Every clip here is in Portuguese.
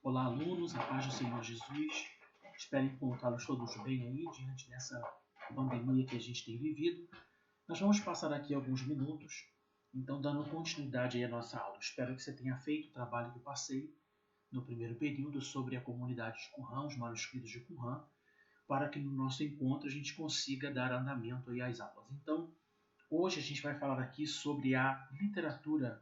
Olá, alunos, a paz do Senhor Jesus. Espero encontrá-los todos bem aí, diante dessa pandemia que a gente tem vivido. Nós vamos passar aqui alguns minutos, então dando continuidade aí à nossa aula. Espero que você tenha feito o trabalho que eu passei no primeiro período sobre a comunidade de Qumran, os manuscritos de Qumran, para que no nosso encontro a gente consiga dar andamento aí às aulas. Então, hoje a gente vai falar aqui sobre a literatura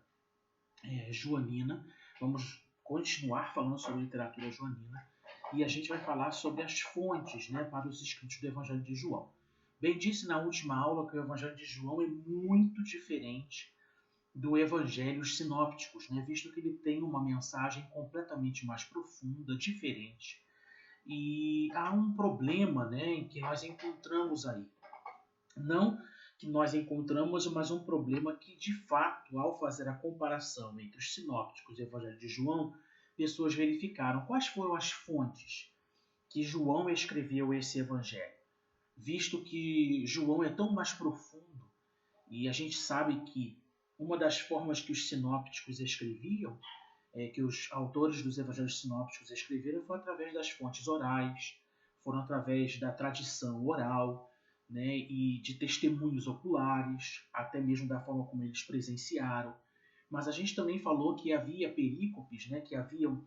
joanina. Vamos continuar falando sobre literatura joanina e a gente vai falar sobre as fontes, para os escritos do Evangelho de João. Bem disse na última aula que o Evangelho de João é muito diferente do Evangelho sinópticos, visto que ele tem uma mensagem completamente mais profunda, diferente. E há um problema em que nós encontramos aí. Não que nós encontramos, mas um problema que, de fato, ao fazer a comparação entre os sinópticos e o Evangelho de João, pessoas verificaram quais foram as fontes que João escreveu esse Evangelho. Visto que João é tão mais profundo, e a gente sabe que uma das formas que os sinópticos escreviam, que os autores dos Evangelhos sinópticos escreveram, foi através das fontes orais, foram através da tradição oral, e de testemunhos oculares, até mesmo da forma como eles presenciaram. Mas a gente também falou que havia perícopes, que haviam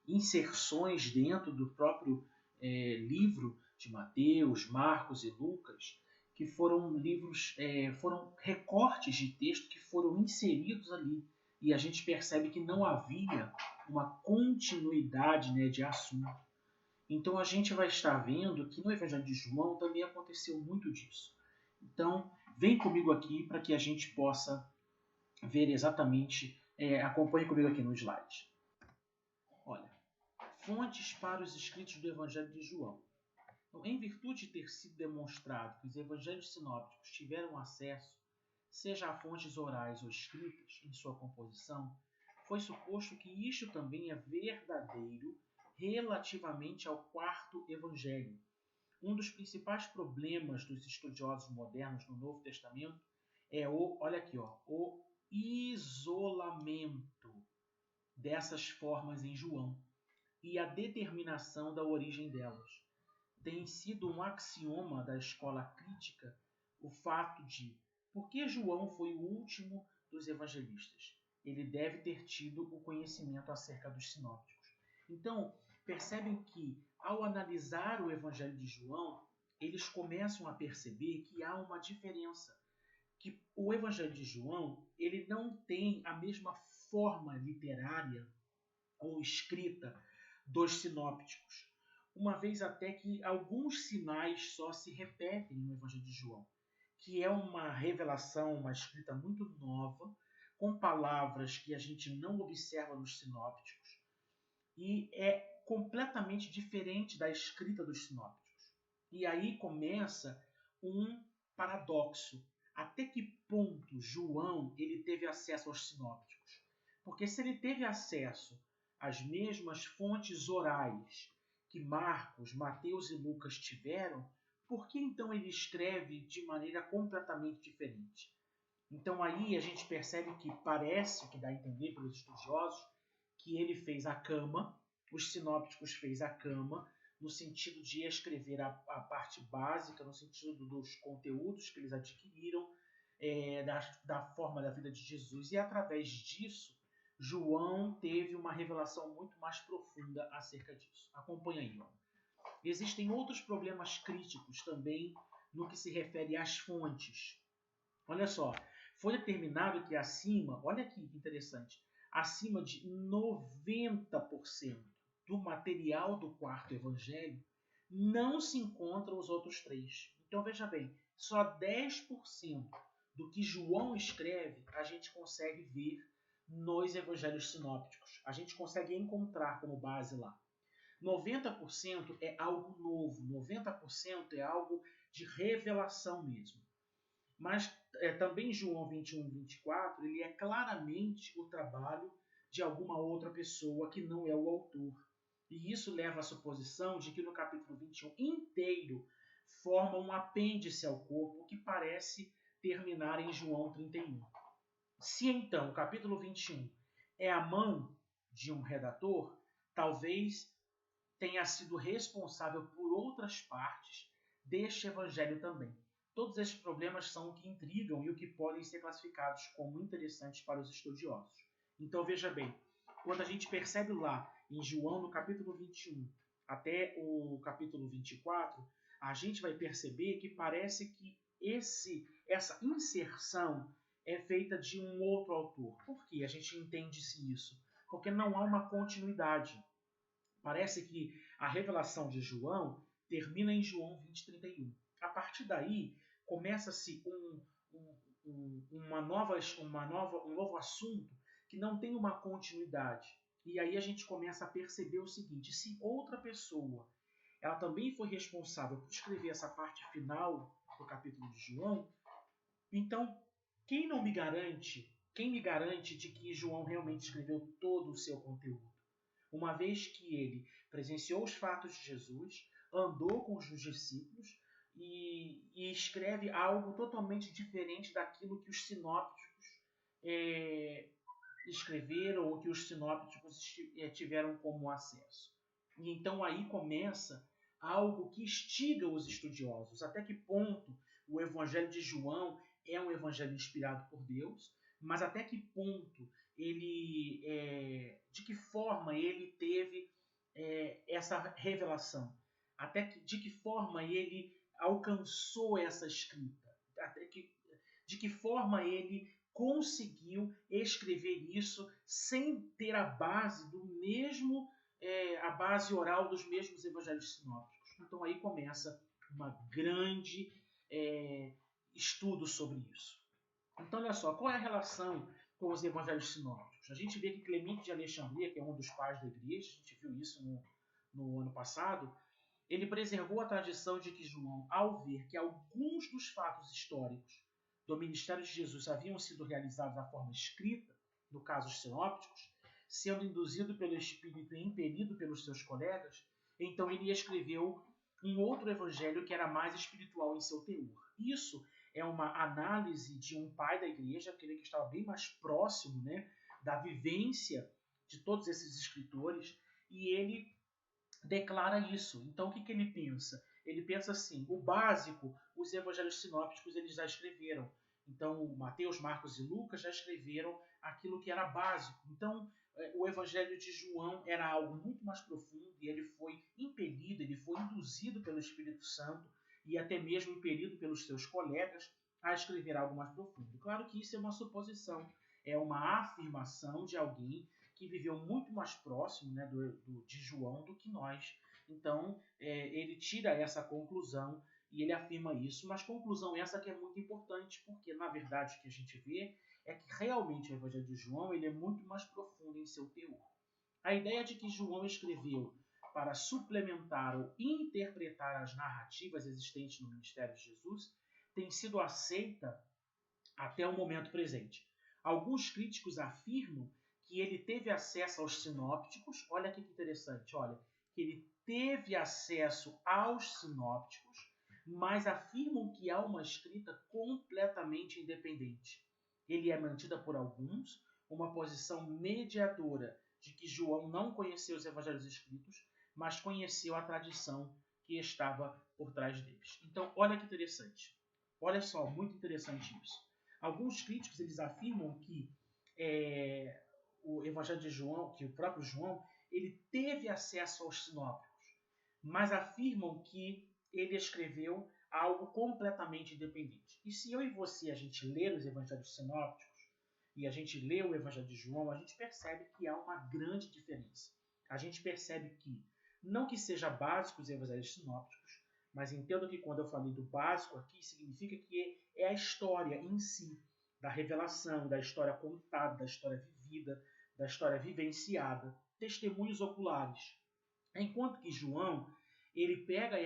inserções dentro do próprio livro de Mateus, Marcos e Lucas, que foram livros, foram recortes de texto que foram inseridos ali. E a gente percebe que não havia uma continuidade de assunto. Então a gente vai estar vendo que no Evangelho de João também aconteceu muito disso. Então vem comigo aqui para que a gente possa ver exatamente, acompanhe comigo aqui no slide. Olha, fontes para os escritos do Evangelho de João. Então, em virtude de ter sido demonstrado que os Evangelhos sinópticos tiveram acesso, seja a fontes orais ou escritas em sua composição, foi suposto que isto também é verdadeiro relativamente ao quarto evangelho. Um dos principais problemas dos estudiosos modernos no Novo Testamento é o isolamento dessas formas em João e a determinação da origem delas. Tem sido um axioma da escola crítica o fato de, porque João foi o último dos evangelistas, ele deve ter tido o conhecimento acerca dos sinópticos. Então, percebem que, ao analisar o Evangelho de João, eles começam a perceber que há uma diferença, que o Evangelho de João ele não tem a mesma forma literária ou escrita dos sinópticos, uma vez até que alguns sinais só se repetem no Evangelho de João, que é uma revelação, uma escrita muito nova, com palavras que a gente não observa nos sinópticos, e é completamente diferente da escrita dos sinópticos. E aí começa um paradoxo. Até que ponto João ele teve acesso aos sinópticos? Porque se ele teve acesso às mesmas fontes orais que Marcos, Mateus e Lucas tiveram, por que então ele escreve de maneira completamente diferente? Então aí a gente percebe que parece que dá a entender pelos estudiosos que ele fez a cama, os sinópticos fez a cama, no sentido de escrever a parte básica, no sentido dos conteúdos que eles adquiriram, da forma da vida de Jesus, e através disso, João teve uma revelação muito mais profunda acerca disso. Acompanha aí. Existem outros problemas críticos também no que se refere às fontes. Olha só, foi determinado que acima, olha que interessante, acima de 90% do material do quarto evangelho não se encontram os outros três. Então veja bem, só 10% do que João escreve a gente consegue ver nos evangelhos sinópticos. A gente consegue encontrar como base lá. 90% é algo novo, 90% é algo de revelação mesmo. Mas também João 21 e 24, ele é claramente o trabalho de alguma outra pessoa que não é o autor. E isso leva à suposição de que no capítulo 21 inteiro forma um apêndice ao corpo que parece terminar em João 31. Se então o capítulo 21 é a mão de um redator, talvez tenha sido responsável por outras partes deste evangelho também. Todos esses problemas são o que intrigam e o que podem ser classificados como interessantes para os estudiosos. Então veja bem, quando a gente percebe lá em João, no capítulo 21 até o capítulo 24, a gente vai perceber que parece que essa inserção é feita de um outro autor. Por que a gente entende-se isso? Porque não há uma continuidade. Parece que a revelação de João termina em João 20:31. A partir daí, começa-se um novo assunto que não tem uma continuidade. E aí a gente começa a perceber o seguinte: se outra pessoa ela também foi responsável por escrever essa parte final do capítulo de João, então quem me garante de que João realmente escreveu todo o seu conteúdo? Uma vez que ele presenciou os fatos de Jesus, andou com os discípulos e escreve algo totalmente diferente daquilo que os sinópticos escreveram ou que os sinópticos tiveram como acesso. E então aí começa algo que instiga os estudiosos. Até que ponto o Evangelho de João é um evangelho inspirado por Deus, mas até que ponto de que forma ele teve essa revelação, de que forma ele alcançou essa escrita, de que forma ele conseguiu escrever isso sem ter a base a base oral dos mesmos evangelhos sinópticos. Então aí começa uma grande estudo sobre isso. Então olha só, qual é a relação com os evangelhos sinópticos? A gente vê que Clemente de Alexandria, que é um dos pais da igreja, a gente viu isso no ano passado, ele preservou a tradição de que João, ao ver que alguns dos fatos históricos do ministério de Jesus haviam sido realizados da forma escrita, no caso os sinópticos, sendo induzido pelo Espírito e impelido pelos seus colegas, então ele escreveu um outro evangelho que era mais espiritual em seu teor. Isso é uma análise de um pai da igreja, aquele que estava bem mais próximo, da vivência de todos esses escritores, e ele declara isso. Então o que ele pensa? Ele pensa assim: o básico, os evangelhos sinópticos eles já escreveram. Então Mateus, Marcos e Lucas já escreveram aquilo que era básico. Então o evangelho de João era algo muito mais profundo e ele foi impelido, ele foi induzido pelo Espírito Santo e até mesmo impelido pelos seus colegas a escrever algo mais profundo. Claro que isso é uma suposição, é uma afirmação de alguém que viveu muito mais próximo de João do que nós. Então, ele tira essa conclusão e ele afirma isso, mas conclusão essa que é muito importante, porque, na verdade, o que a gente vê é que realmente o Evangelho de João ele é muito mais profundo em seu teor. A ideia de que João escreveu para suplementar ou interpretar as narrativas existentes no ministério de Jesus tem sido aceita até o momento presente. Alguns críticos afirmam que ele teve acesso aos sinópticos, olha que interessante, olha, que ele teve acesso aos sinópticos, mas afirmam que há uma escrita completamente independente. Ele é mantida por alguns, uma posição mediadora de que João não conheceu os evangelhos escritos, mas conheceu a tradição que estava por trás deles. Então, olha que interessante. Olha só, muito interessante isso. Alguns críticos eles afirmam que o Evangelho de João, que o próprio João, ele teve acesso aos sinópticos, mas afirmam que ele escreveu algo completamente independente. E se eu e você a gente ler os Evangelhos sinópticos e a gente lê o Evangelho de João, a gente percebe que há uma grande diferença. A gente percebe que, não que seja básico os Evangelhos sinópticos, mas entendo que quando eu falei do básico aqui, significa que é a história em si, da revelação, da história contada, da história vivida, da história vivenciada, testemunhos oculares. Enquanto que João, ele pega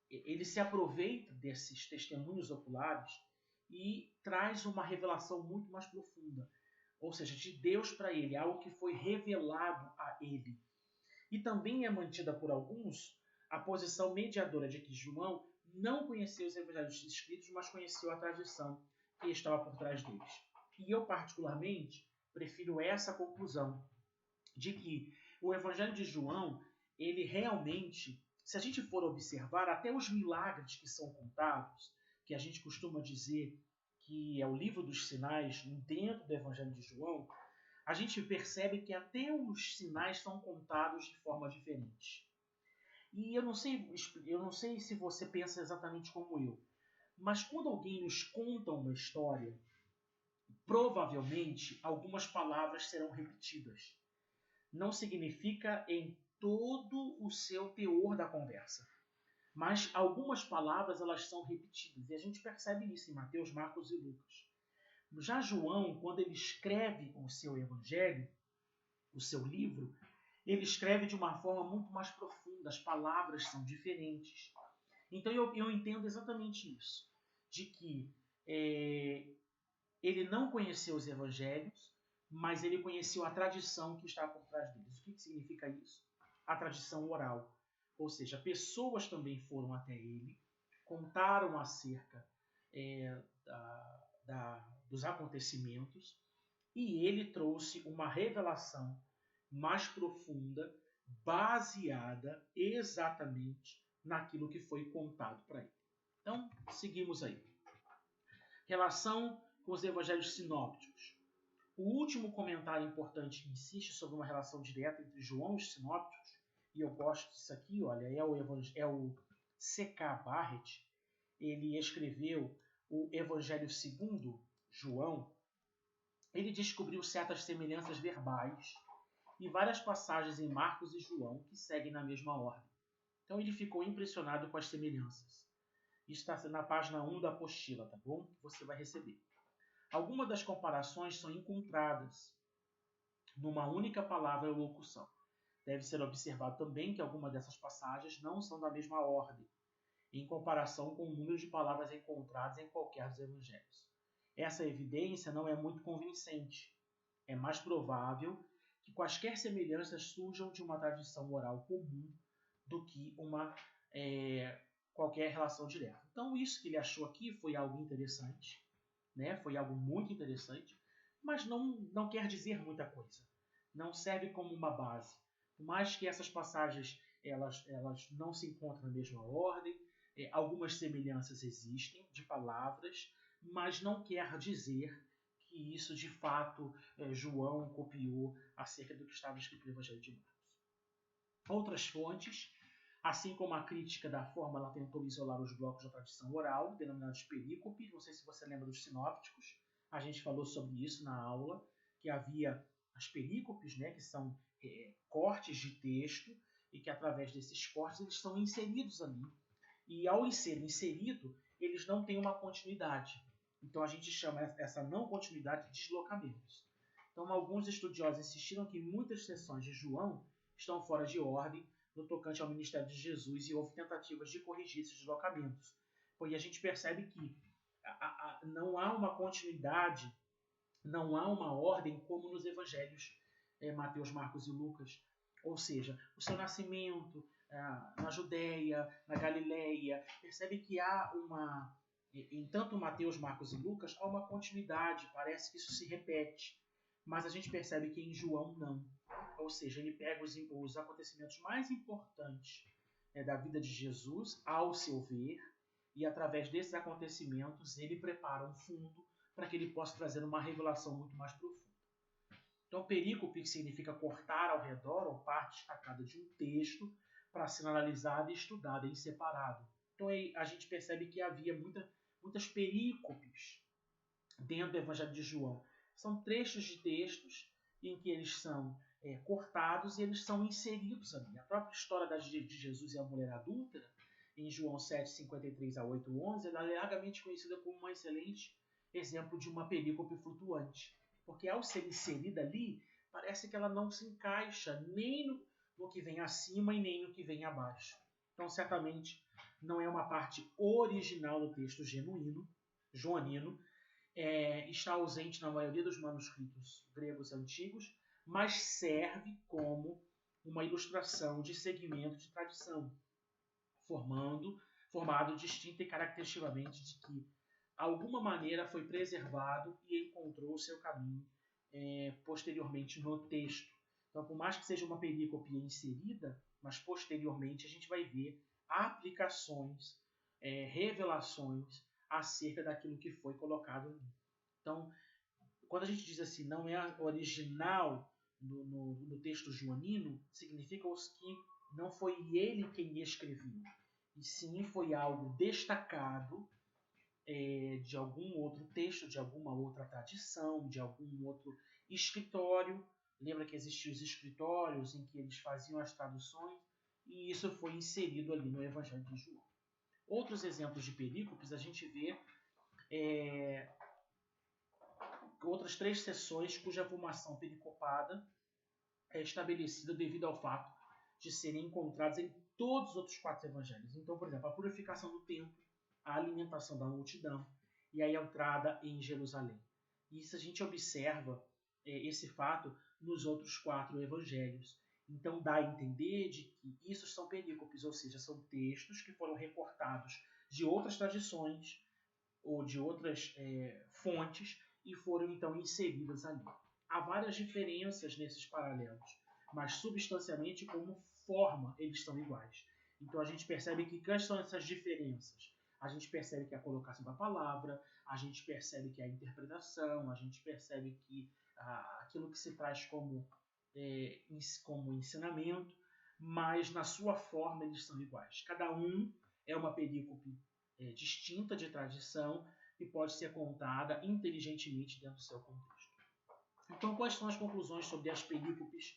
ele se aproveita desses testemunhos oculares e traz uma revelação muito mais profunda, ou seja, de Deus para ele, algo que foi revelado a ele. E também é mantida por alguns a posição mediadora de que João não conheceu os evangelhos escritos, mas conheceu a tradição que estava por trás deles. E eu, particularmente, prefiro essa conclusão, de que O Evangelho de João, ele realmente, se a gente for observar, até os milagres que são contados, que a gente costuma dizer que é o livro dos sinais dentro do Evangelho de João, a gente percebe que até os sinais são contados de forma diferente. E eu não sei se você pensa exatamente como eu, mas quando alguém nos conta uma história, provavelmente algumas palavras serão repetidas. Não significa em todo o seu teor da conversa, mas algumas palavras elas são repetidas, e a gente percebe isso em Mateus, Marcos e Lucas. Já João, quando ele escreve o seu evangelho, o seu livro, ele escreve de uma forma muito mais profunda, as palavras são diferentes. Então eu entendo exatamente isso, de que ele não conheceu os evangelhos, mas ele conheceu a tradição que está por trás deles. O que significa isso? A tradição oral. Ou seja, pessoas também foram até ele, contaram acerca dos acontecimentos, e ele trouxe uma revelação mais profunda, baseada exatamente naquilo que foi contado para ele. Então, seguimos aí. Relação com os evangelhos sinópticos. O último comentário importante que insiste sobre uma relação direta entre João e os sinópticos, e eu gosto disso aqui, olha, é o C.K. Barrett. Ele escreveu o Evangelho segundo João. Ele descobriu certas semelhanças verbais e várias passagens em Marcos e João que seguem na mesma ordem. Então ele ficou impressionado com as semelhanças. Isso está na página 1 da apostila, tá bom? Que você vai receber. Algumas das comparações são encontradas numa única palavra ou locução. Deve ser observado também que algumas dessas passagens não são da mesma ordem, em comparação com o número de palavras encontradas em qualquer dos evangelhos. Essa evidência não é muito convincente. É mais provável que quaisquer semelhanças surjam de uma tradição oral comum do que qualquer relação direta. Então, isso que ele achou aqui foi algo interessante, né? Foi algo muito interessante, mas não quer dizer muita coisa. Não serve como uma base. Por mais que essas passagens elas não se encontram na mesma ordem, algumas semelhanças existem de palavras, mas não quer dizer que isso de fato João copiou acerca do que estava escrito no Evangelho de Marcos. Outras fontes, assim como a crítica da forma, ela tentou isolar os blocos da tradição oral, denominados perícopes. Não sei se você lembra dos sinópticos, a gente falou sobre isso na aula, que havia as perícopes, né, que são cortes de texto, e que através desses cortes eles são inseridos ali. E ao ser inserido, eles não têm uma continuidade. Então a gente chama essa não continuidade de deslocamentos. Então alguns estudiosos insistiram que muitas seções de João estão fora de ordem no tocante ao ministério de Jesus, e houve tentativas de corrigir esses deslocamentos. Porque a gente percebe que não há uma continuidade, não há uma ordem como nos evangelhos Mateus, Marcos e Lucas. Ou seja, o seu nascimento na Judéia, na Galileia, percebe que há em tanto Mateus, Marcos e Lucas, há uma continuidade, parece que isso se repete. Mas a gente percebe que em João não. Ou seja, ele pega os acontecimentos mais importantes da vida de Jesus, ao seu ver, e através desses acontecimentos ele prepara um fundo para que ele possa trazer uma revelação muito mais profunda. Então, perícope, que significa cortar ao redor ou parte destacada de um texto para ser analisada e estudada em separado. Então, a gente percebe que havia muitas perícopes dentro do Evangelho de João. São trechos de textos em que eles são cortados e eles são inseridos ali. A própria história de Jesus e a mulher adúltera, em João 7, 53 a 8, 11, ela é largamente conhecida como um excelente exemplo de uma perícope flutuante. Porque ao ser inserida ali, parece que ela não se encaixa nem no que vem acima e nem no que vem abaixo. Então, certamente, não é uma parte original do texto joanino, está ausente na maioria dos manuscritos gregos antigos, mas serve como uma ilustração de segmento de tradição, formado distinta e caracteristicamente de que alguma maneira foi preservado e encontrou o seu caminho posteriormente no texto. Então, por mais que seja uma perícope inserida, mas posteriormente a gente vai ver aplicações, revelações acerca daquilo que foi colocado ali. Então, quando a gente diz assim, não é original no texto joanino, significa que não foi ele quem escreveu, e sim foi algo destacado de algum outro texto, de alguma outra tradição, de algum outro escritório. Lembra que existiam os escritórios em que eles faziam as traduções, e isso foi inserido ali no Evangelho de João. Outros exemplos de perícopes, a gente vê outras 3 seções cuja formação pericopada é estabelecida devido ao fato de serem encontradas em todos os outros 4 evangelhos. Então, por exemplo, a purificação do templo, a alimentação da multidão e a entrada em Jerusalém. E isso a gente observa esse fato nos outros 4 evangelhos. Então dá a entender de que isso são perícopes, ou seja, são textos que foram recortados de outras tradições ou de outras fontes e foram então inseridas ali. Há várias diferenças nesses paralelos, mas substancialmente como forma eles são iguais. Então a gente percebe que quais são essas diferenças? A gente percebe que a colocação da palavra, a gente percebe que a interpretação, a gente percebe que aquilo que se traz como ensinamento, mas na sua forma eles são iguais. Cada um é uma perícope distinta de tradição e pode ser contada inteligentemente dentro do seu contexto. Então, quais são as conclusões sobre as perícopes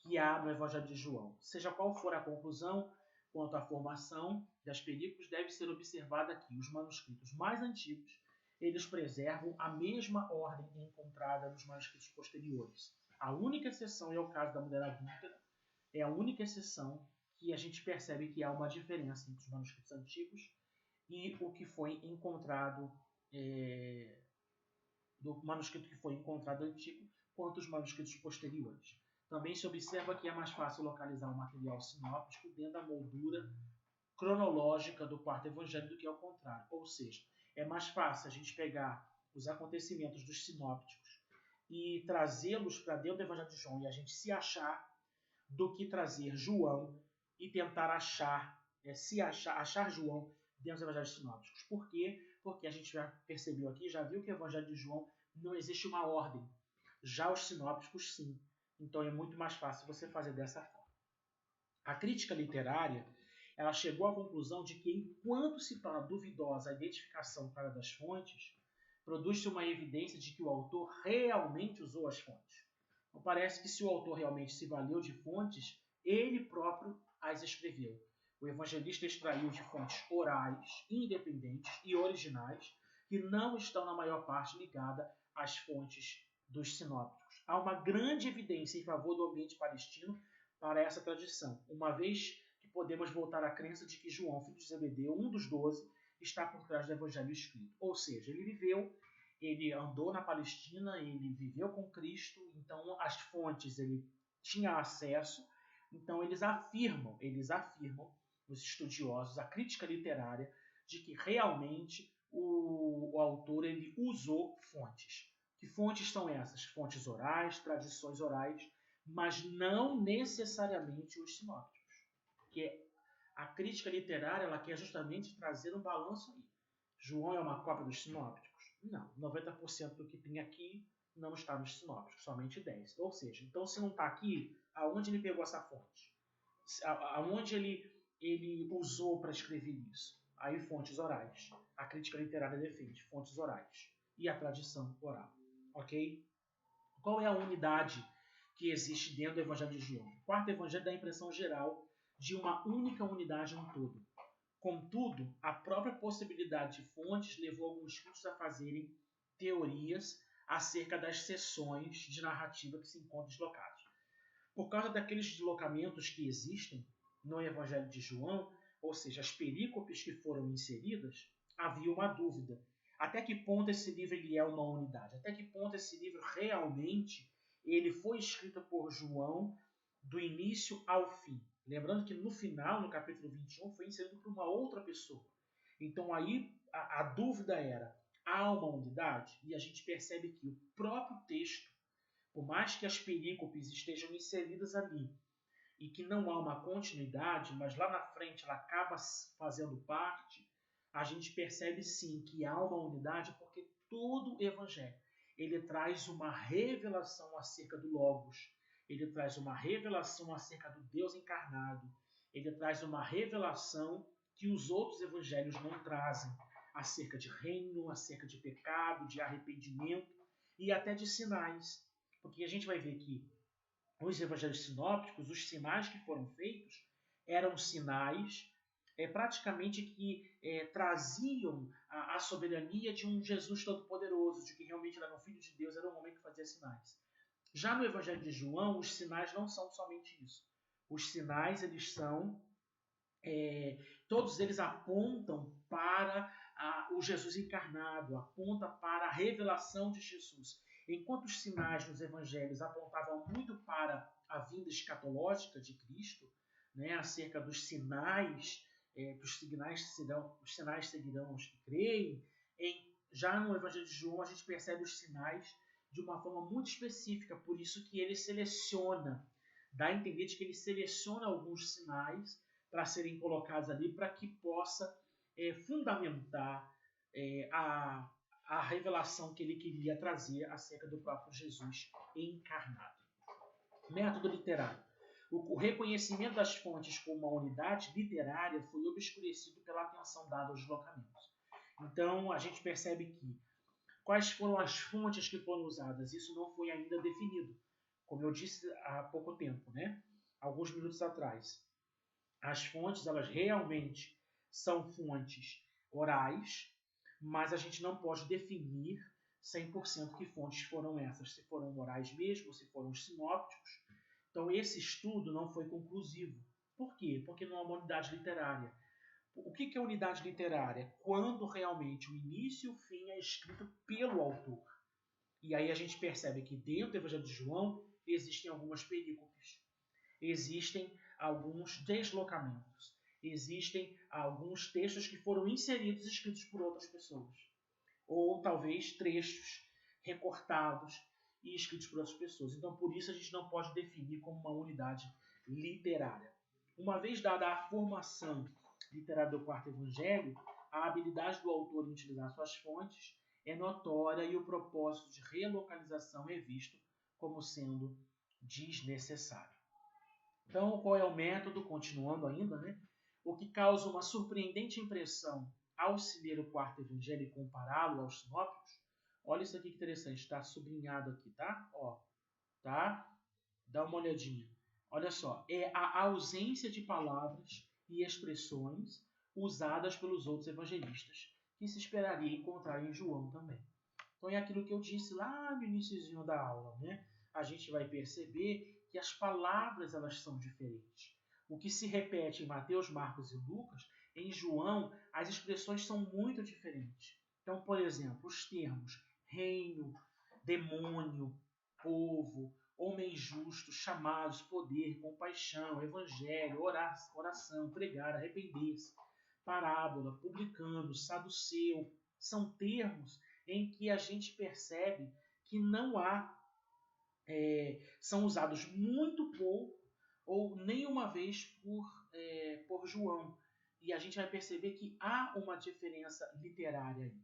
que há no Evangelho de João? Seja qual for a conclusão quanto à formação das perícopes, deve ser observada que os manuscritos mais antigos eles preservam a mesma ordem encontrada nos manuscritos posteriores. A única exceção é o caso da mulher adúltera, é a única exceção que a gente percebe que há uma diferença entre os manuscritos antigos e o que foi encontrado do manuscrito que foi encontrado antigo quanto os manuscritos posteriores. Também se observa que é mais fácil localizar o material sinóptico dentro da moldura cronológica do 4º evangelho do que ao contrário. Ou seja, é mais fácil a gente pegar os acontecimentos dos sinópticos e trazê-los para dentro do evangelho de João e a gente se achar do que trazer João e tentar achar João dentro dos evangelhos sinópticos. Por quê? Porque a gente já percebeu aqui, já viu que o evangelho de João não existe uma ordem. Já os sinópticos, sim. Então é muito mais fácil você fazer dessa forma. A crítica literária ela chegou à conclusão de que, enquanto se torna duvidosa a identificação clara das fontes, produz-se uma evidência de que o autor realmente usou as fontes. Então, parece que se o autor realmente se valeu de fontes, ele próprio as escreveu. O evangelista extraiu de fontes orais, independentes e originais, que não estão, na maior parte, ligadas às fontes dos sinópticos. Há uma grande evidência em favor do ambiente palestino para essa tradição, uma vez que podemos voltar à crença de que João, filho de Zebedeu, um dos 12, está por trás do evangelho escrito. Ou seja, ele viveu, ele andou na Palestina, ele viveu com Cristo, então as fontes ele tinha acesso. Então eles afirmam, os estudiosos, a crítica literária, de que realmente o autor ele usou fontes. Que fontes são essas? Fontes orais, tradições orais, mas não necessariamente os sinópticos. Que a crítica literária ela quer justamente trazer um balanço aí. João é uma cópia dos sinópticos? Não. 90% do que tem aqui não está nos sinópticos, somente 10%. Ou seja, então se não está aqui, aonde ele pegou essa fonte? Aonde ele usou para escrever isso? Aí fontes orais. A crítica literária defende fontes orais e a tradição oral. Ok? Qual é a unidade que existe dentro do Evangelho de João? O 4º Evangelho dá a impressão geral de uma única unidade no todo. Contudo, a própria possibilidade de fontes levou alguns críticos a fazerem teorias acerca das seções de narrativa que se encontram deslocadas. Por causa daqueles deslocamentos que existem no Evangelho de João, ou seja, as perícopes que foram inseridas, havia uma dúvida. Até que ponto esse livro ele é uma unidade? Até que ponto esse livro realmente ele foi escrito por João do início ao fim? Lembrando que no final, no capítulo 21, foi inserido por uma outra pessoa. Então aí a dúvida era, há uma unidade? E a gente percebe que o próprio texto Por mais que as perícopes estejam inseridas ali e que não há uma continuidade, mas lá na frente ela acaba fazendo parte, a gente percebe sim que há uma unidade, porque todo o Evangelho ele traz uma revelação acerca do Logos, ele traz uma revelação acerca do Deus encarnado, ele traz uma revelação que os outros evangelhos não trazem, acerca de reino, acerca de pecado, de arrependimento e até de sinais. Porque a gente vai ver que os evangelhos sinópticos, os sinais que foram feitos, eram sinais praticamente que traziam a soberania de um Jesus todo-poderoso, de que realmente ele era um filho de Deus, era um homem que fazia sinais. Já no Evangelho de João, os sinais não são somente isso. Os sinais, eles são, todos eles apontam para o Jesus encarnado, aponta para a revelação de Jesus. Enquanto os sinais nos evangelhos apontavam muito para a vinda escatológica de Cristo, né, acerca dos sinais, os sinais seguirão os que creem. Já no Evangelho de João a gente percebe os sinais de uma forma muito específica, por isso que ele seleciona, dá a entender de que ele seleciona alguns sinais para serem colocados ali, para que possa fundamentar a revelação que ele queria trazer acerca do próprio Jesus encarnado. Método literário. O reconhecimento das fontes como uma unidade literária foi obscurecido pela atenção dada aos deslocamentos. Então, a gente percebe que quais foram as fontes que foram usadas, isso não foi ainda definido, como eu disse há pouco tempo, né? Alguns minutos atrás. As fontes, elas realmente são fontes orais, mas a gente não pode definir 100% que fontes foram essas, se foram orais mesmo, se foram os sinópticos. Então, esse estudo não foi conclusivo. Por quê? Porque não é uma unidade literária. O que é unidade literária? Quando realmente o início e o fim é escrito pelo autor. E aí a gente percebe que dentro do Evangelho de João existem algumas perícopes, existem alguns deslocamentos, existem alguns textos que foram inseridos e escritos por outras pessoas. Ou talvez trechos recortados e escritos por outras pessoas. Então, por isso, a gente não pode definir como uma unidade literária. Uma vez dada a formação literária do quarto evangelho, a habilidade do autor em utilizar suas fontes é notória e o propósito de relocalização é visto como sendo desnecessário. Então, qual é o método? Continuando ainda, né? O que causa uma surpreendente impressão ao se ler o quarto evangelho e compará-lo aos sinópticos. Olha isso aqui que interessante, está sublinhado aqui, tá? Ó, tá? Dá uma olhadinha. Olha só, é a ausência de palavras e expressões usadas pelos outros evangelistas, que se esperaria encontrar em João também. Então é aquilo que eu disse lá no iniciozinho da aula, né? A gente vai perceber que as palavras elas são diferentes. O que se repete em Mateus, Marcos e Lucas, em João, as expressões são muito diferentes. Então, por exemplo, os termos reino, demônio, povo, homem justo, chamados, poder, compaixão, evangelho, oração, pregar, arrepender-se, parábola, publicano, saduceu, são termos em que a gente percebe que não há, são usados muito pouco ou nenhuma vez por João. E a gente vai perceber que há uma diferença literária aí.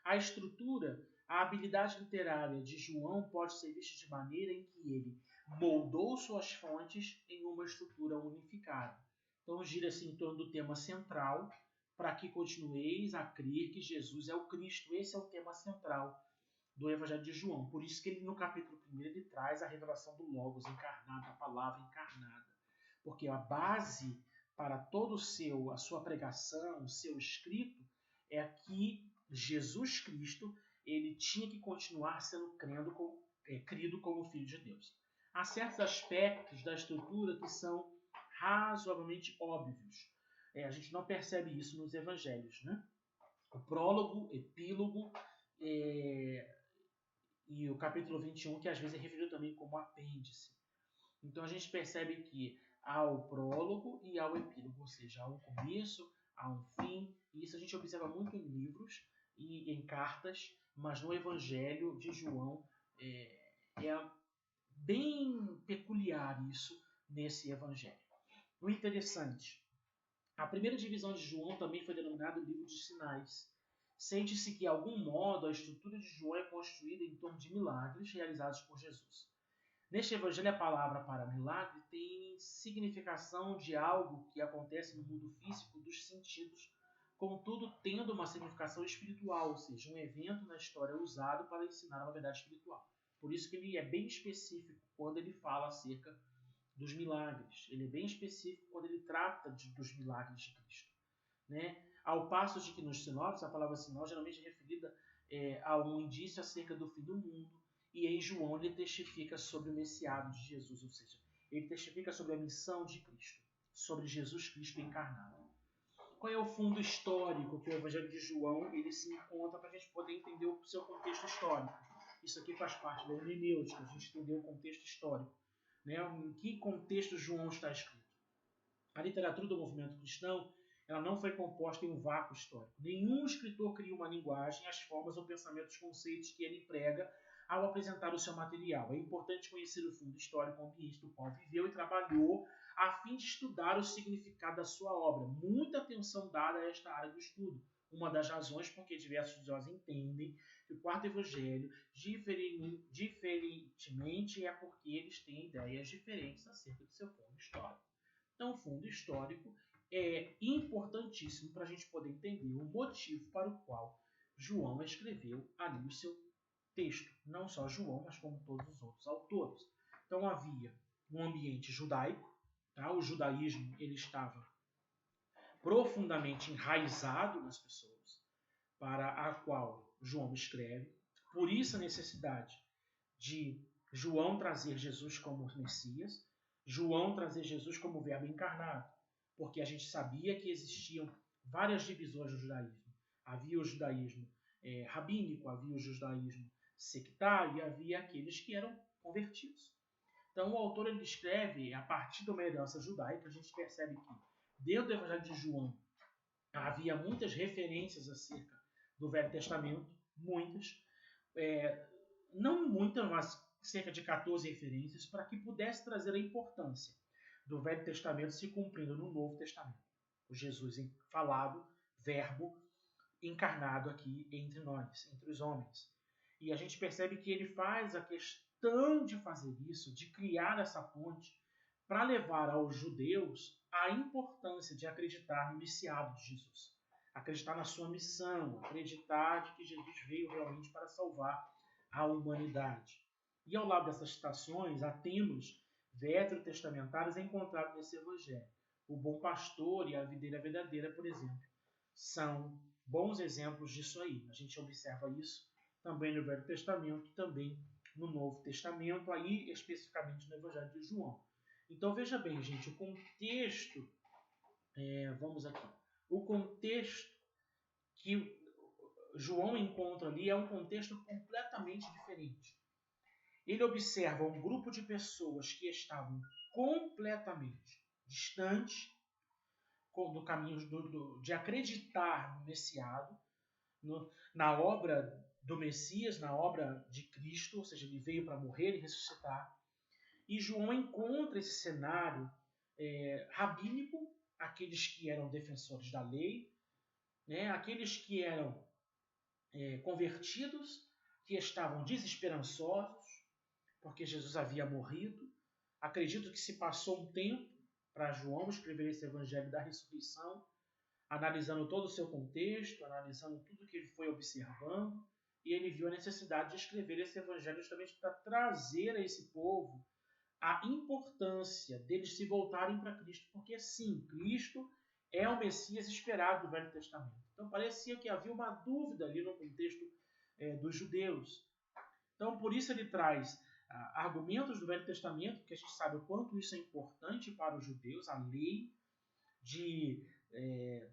A estrutura, a habilidade literária de João pode ser vista de maneira em que ele moldou suas fontes em uma estrutura unificada. Então gira-se em torno do tema central, para que continueis a crer que Jesus é o Cristo. Esse é o tema central do Evangelho de João. Por isso que ele, no capítulo 1, ele traz a revelação do Logos encarnado, a palavra encarnada. Porque a base para todo a sua pregação, o seu escrito, é que Jesus Cristo ele tinha que continuar sendo crido como Filho de Deus. Há certos aspectos da estrutura que são razoavelmente óbvios. A gente não percebe isso nos evangelhos, né? O prólogo, epílogo e o capítulo 21, que às vezes é referido também como apêndice. Então a gente percebe que há o prólogo e há o epílogo, ou seja, há um começo, há um fim, e isso a gente observa muito em livros e em cartas, mas no Evangelho de João bem peculiar isso nesse evangelho. O interessante, a primeira divisão de João também foi denominada o livro de sinais. Sente-se que, de algum modo, a estrutura de João é construída em torno de milagres realizados por Jesus. Neste evangelho, a palavra para milagre tem significação de algo que acontece no mundo físico dos sentidos, contudo tendo uma significação espiritual, ou seja, um evento na história usado para ensinar uma verdade espiritual. Por isso que ele é bem específico quando ele fala acerca dos milagres. Ele é bem específico quando ele trata dos milagres de Cristo. Né? Ao passo de que nos sinópticos, a palavra sinal geralmente é referida a um indício acerca do fim do mundo, e em João ele testifica sobre o messiado de Jesus, ou seja, ele testifica sobre a missão de Cristo, sobre Jesus Cristo encarnado. Qual é o fundo histórico que o Evangelho de João ele se encontra para a gente poder entender o seu contexto histórico? Isso aqui faz parte da hermenêutica, a gente entender o contexto histórico. Né? Em que contexto João está escrito? A literatura do movimento cristão ela não foi composta em um vácuo histórico. Nenhum escritor cria uma linguagem, as formas ou pensamentos, os conceitos que ele emprega ao apresentar o seu material. É importante conhecer o fundo histórico, o ambiente do qual viveu e trabalhou, a fim de estudar o significado da sua obra. Muita atenção dada a esta área do estudo. Uma das razões por que diversos estudiosos entendem que o quarto evangelho, diferentemente, é porque eles têm ideias diferentes acerca do seu fundo histórico. Então, o fundo histórico é importantíssimo para a gente poder entender o motivo para o qual João escreveu ali o seu texto. Não só João, mas como todos os outros autores. Então, havia um ambiente judaico. Tá? O judaísmo ele estava profundamente enraizado nas pessoas, para a qual João escreve. Por isso a necessidade de João trazer Jesus como Messias, João trazer Jesus como verbo encarnado, porque a gente sabia que existiam várias divisões do judaísmo. Havia o judaísmo rabínico, havia o judaísmo sectário e havia aqueles que eram convertidos. Então o autor ele escreve a partir de uma herança judaica. A gente percebe que dentro do Evangelho de João havia muitas referências acerca do Velho Testamento, muitas, não muitas, mas cerca de 14 referências, para que pudesse trazer a importância do Velho Testamento se cumprindo no Novo Testamento. O Jesus falado, verbo encarnado aqui entre nós, entre os homens. E a gente percebe que ele faz a questão de fazer isso, de criar essa ponte, para levar aos judeus a importância de acreditar no Messiado de Jesus. Acreditar na sua missão, acreditar de que Jesus veio realmente para salvar a humanidade. E ao lado dessas citações, há temas veterotestamentários encontrados nesse evangelho. O bom pastor e a videira verdadeira, por exemplo, são bons exemplos disso aí. A gente observa isso também no Velho Testamento, também no Novo Testamento, aí especificamente no Evangelho de João. Então veja bem, gente, o contexto, vamos aqui, o contexto que João encontra ali é um contexto completamente diferente. Ele observa um grupo de pessoas que estavam completamente distantes do caminho de acreditar no Messiado, na obra do Messias, na obra de Cristo, ou seja, ele veio para morrer e ressuscitar. E João encontra esse cenário rabínico, aqueles que eram defensores da lei, né, aqueles que eram convertidos, que estavam desesperançosos, porque Jesus havia morrido. Acredito que se passou um tempo para João escrever esse evangelho da ressurreição, analisando todo o seu contexto, analisando tudo que ele foi observando, e ele viu a necessidade de escrever esse evangelho justamente para trazer a esse povo a importância deles se voltarem para Cristo, porque sim, Cristo é o Messias esperado do Velho Testamento. Então parecia que havia uma dúvida ali no contexto dos judeus. Então por isso ele traz argumentos do Velho Testamento, porque a gente sabe o quanto isso é importante para os judeus, a lei de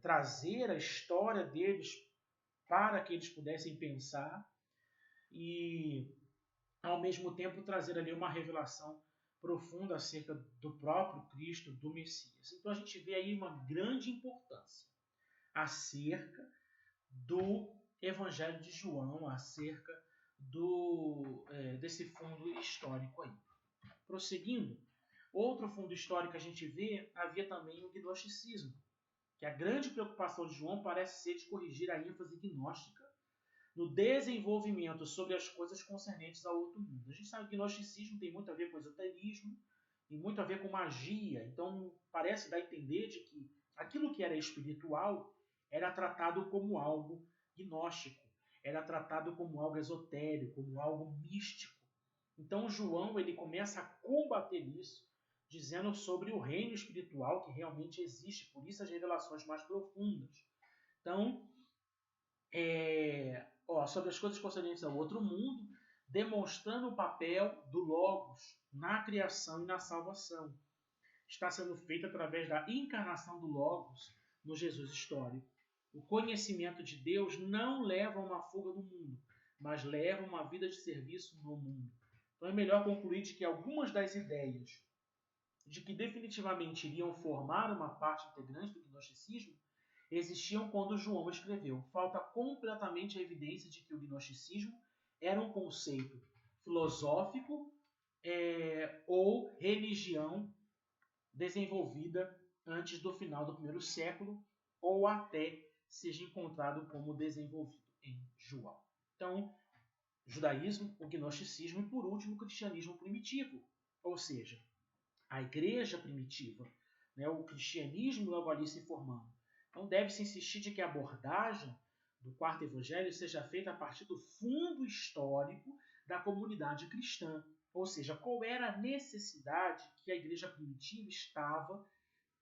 trazer a história deles para que eles pudessem pensar e, ao mesmo tempo, trazer ali uma revelação profunda acerca do próprio Cristo, do Messias. Então a gente vê aí uma grande importância acerca do Evangelho de João, acerca desse fundo histórico aí. Prosseguindo, outro fundo histórico que a gente vê, havia também o gnosticismo, que a grande preocupação de João parece ser de corrigir a ênfase gnóstica no desenvolvimento sobre as coisas concernentes ao outro mundo. A gente sabe que o gnosticismo tem muito a ver com esoterismo e muito a ver com magia, então parece dar a entender de que aquilo que era espiritual era tratado como algo gnóstico, era tratado como algo esotérico, como algo místico. Então João ele começa a combater isso, dizendo sobre o reino espiritual que realmente existe, por isso as revelações mais profundas. Então, sobre as coisas concernentes ao outro mundo, demonstrando o papel do Logos na criação e na salvação. Está sendo feito através da encarnação do Logos no Jesus histórico. O conhecimento de Deus não leva a uma fuga do mundo, mas leva a uma vida de serviço no mundo. Então é melhor concluir de que algumas das ideias de que definitivamente iriam formar uma parte integrante do gnosticismo existiam quando João escreveu. Falta completamente a evidência de que o gnosticismo era um conceito filosófico ou religião desenvolvida antes do final do primeiro século ou até seja encontrado como desenvolvido em João. Então, judaísmo, o gnosticismo e, por último, o cristianismo primitivo, ou seja, a igreja primitiva, o cristianismo logo ali se formando. Então deve-se insistir de que a abordagem do quarto evangelho seja feita a partir do fundo histórico da comunidade cristã, ou seja, qual era a necessidade que a igreja primitiva estava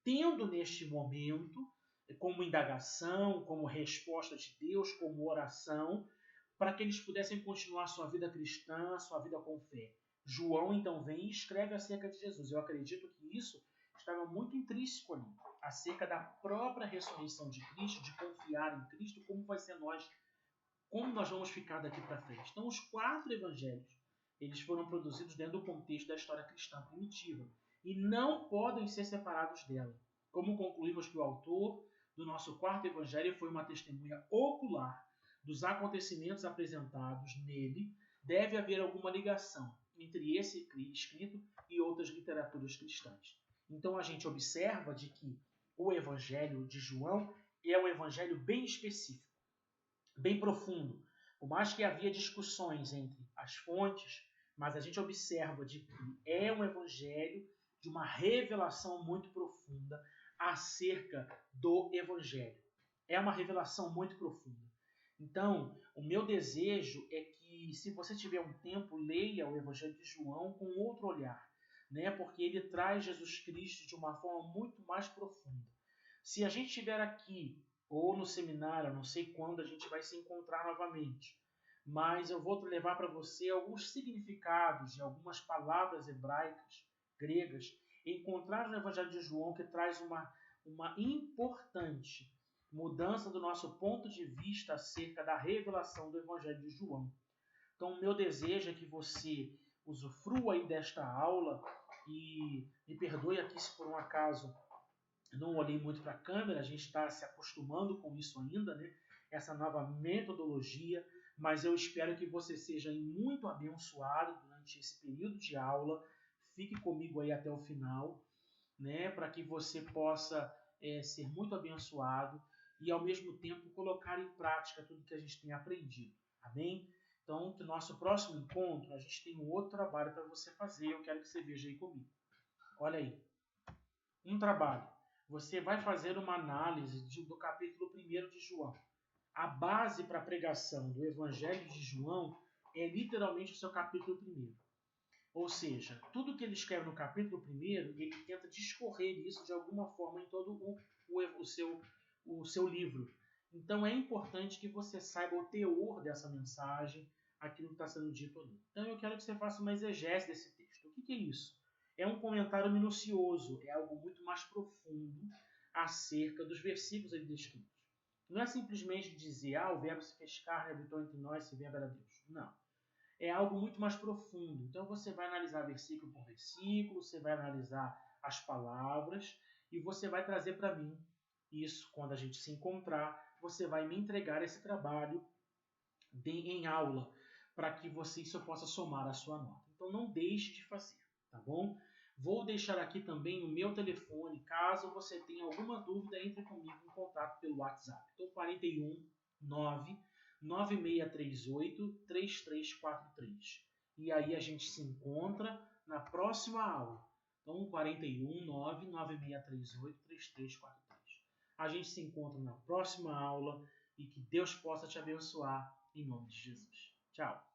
tendo neste momento, como indagação, como resposta de Deus, como oração, para que eles pudessem continuar sua vida cristã, sua vida com fé. João então vem e escreve acerca de Jesus. Eu acredito que isso estava muito intrínseco ali, acerca da própria ressurreição de Cristo, de confiar em Cristo, como nós vamos ficar daqui para frente. Então, os 4 evangelhos, eles foram produzidos dentro do contexto da história cristã primitiva e não podem ser separados dela. Como concluímos que o autor do nosso 4º evangelho foi uma testemunha ocular dos acontecimentos apresentados nele, deve haver alguma ligação entre esse escrito e outras literaturas cristãs. Então a gente observa de que o Evangelho de João é um evangelho bem específico, bem profundo. Por mais que havia discussões entre as fontes, mas a gente observa de que é um evangelho de uma revelação muito profunda acerca do Evangelho. É uma revelação muito profunda. Então, o meu desejo é que, se você tiver um tempo, leia o Evangelho de João com outro olhar, porque ele traz Jesus Cristo de uma forma muito mais profunda. Se a gente estiver aqui, ou no seminário, não sei quando a gente vai se encontrar novamente, mas eu vou levar para você alguns significados de algumas palavras hebraicas, gregas, encontrar no Evangelho de João que traz uma importante mudança do nosso ponto de vista acerca da revelação do Evangelho de João. Então, o meu desejo é que você usufrua aí desta aula e me perdoe aqui se por um acaso não olhei muito para a câmera, a gente está se acostumando com isso ainda, essa nova metodologia, mas eu espero que você seja muito abençoado durante esse período de aula. Fique comigo aí até o final, para que você possa ser muito abençoado e, ao mesmo tempo, colocar em prática tudo que a gente tem aprendido. Amém? Então, no nosso próximo encontro, a gente tem um outro trabalho para você fazer. Eu quero que você veja aí comigo. Olha aí. Um trabalho. Você vai fazer uma análise do capítulo 1 de João. A base para a pregação do Evangelho de João é literalmente o seu capítulo 1. Ou seja, tudo que ele escreve no capítulo 1, ele tenta discorrer isso de alguma forma em todo o seu livro. Então é importante que você saiba o teor dessa mensagem, aquilo que está sendo dito ali. Então eu quero que você faça uma exegese desse texto. O que é isso? É um comentário minucioso, é algo muito mais profundo acerca dos versículos ali descritos. Não é simplesmente dizer, o verbo se fez carne, habitou entre nós, esse verbo era Deus. Não. É algo muito mais profundo. Então você vai analisar versículo por versículo, você vai analisar as palavras e você vai trazer para mim isso quando a gente se encontrar. Você vai me entregar esse trabalho em aula para que isso possa somar a sua nota. Então não deixe de fazer. tá bom? Vou deixar aqui também o meu telefone, caso você tenha alguma dúvida, entre comigo em contato pelo WhatsApp. Então, 41 9638 3343. E aí a gente se encontra na próxima aula. Então, 41 9638 3343. A gente se encontra na próxima aula e que Deus possa te abençoar em nome de Jesus. Tchau!